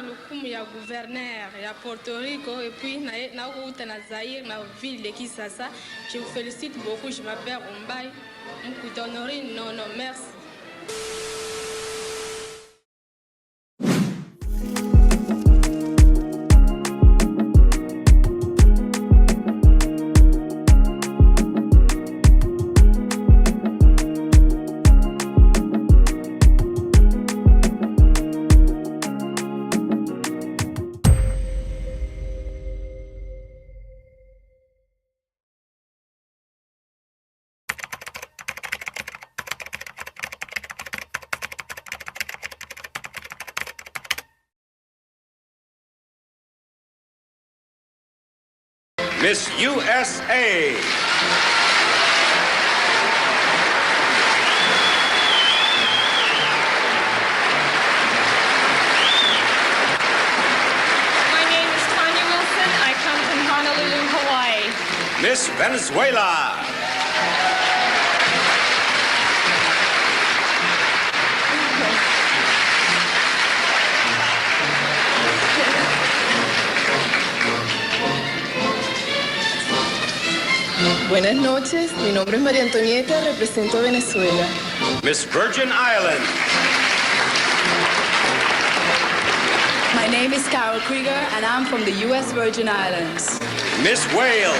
lokumu ya gouverneur ya Porto Rico et puis na route na Zaïre na ville de Kisasa. Je vous félicite beaucoup, je m'appelle Ombayi Mukuta. Non, merci. Miss USA. Miss Venezuela. Buenas noches, mi nombre es María Antonieta, represento a Venezuela. Miss Virgin Islands. My name is Carol Krieger and I'm from the U.S. Virgin Islands. Miss Wales.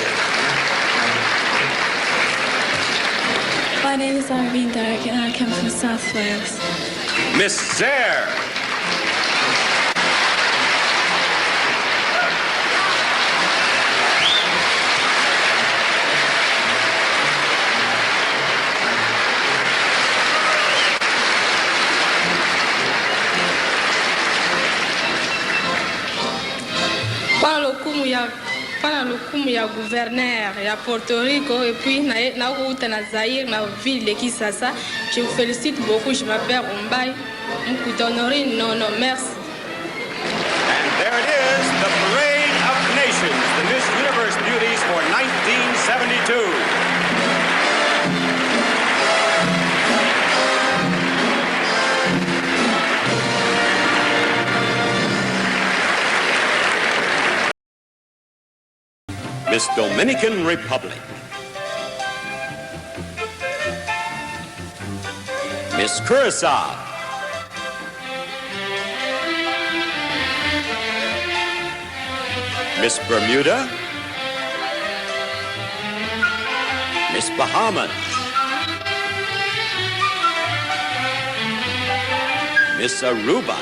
My name is Irene Derrick and I come from South Wales. Miss Zaïre. Pana lokumu ya gouverneur ya Porto Rico et puis na route na Zaïre na ville de Kisasa. Je vous félicite beaucoup, je m'appelle Ombayi Mukuta. Non, merci. And there it is, the Parade of Nations, the Miss Universe Beauties for 1972. Miss Dominican Republic. Miss Curacao. Miss Bermuda. Miss Bahamas. Miss Aruba.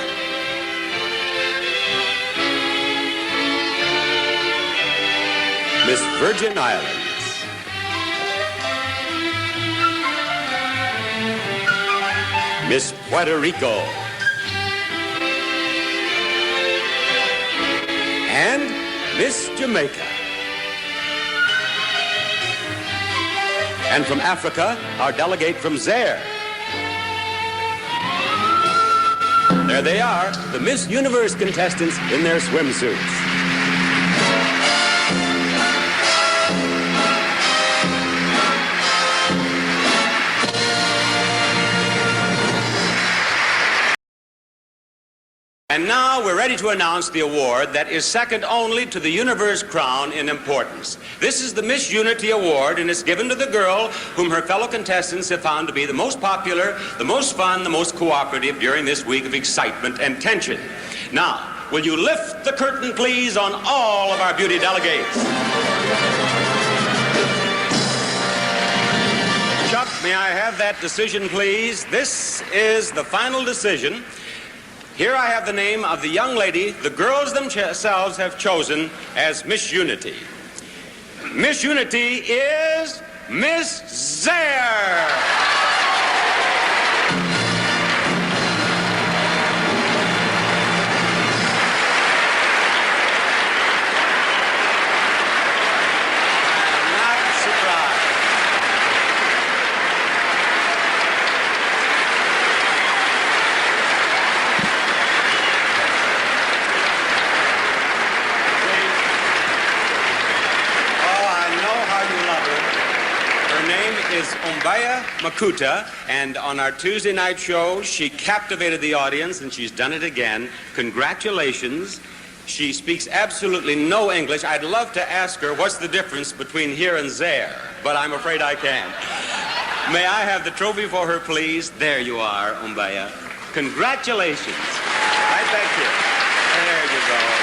Miss Virgin Islands. Miss Puerto Rico. And Miss Jamaica. And from Africa, our delegate from Zaïre. There they are, the Miss Universe contestants in their swimsuits. And now we're ready to announce the award that is second only to the Universe crown in importance. This is the Miss Unity Award, and it's given to the girl whom her fellow contestants have found to be the most popular, the most fun, the most cooperative during this week of excitement and tension. Now, will you lift the curtain, please, on all of our beauty delegates? Chuck, may I have that decision, please? This is the final decision. Here I have the name of the young lady the girls themselves have chosen as Miss Unity. Miss Unity is Miss Zaïre. Ombayi Mukuta, and on our Tuesday night show, she captivated the audience, and she's done it again. Congratulations. She speaks absolutely no English. I'd love to ask her what's the difference between here and Zaïre, but I'm afraid I can't. May I have the trophy for her, please? There you are, Ombayi. Congratulations. Right back here. There you go.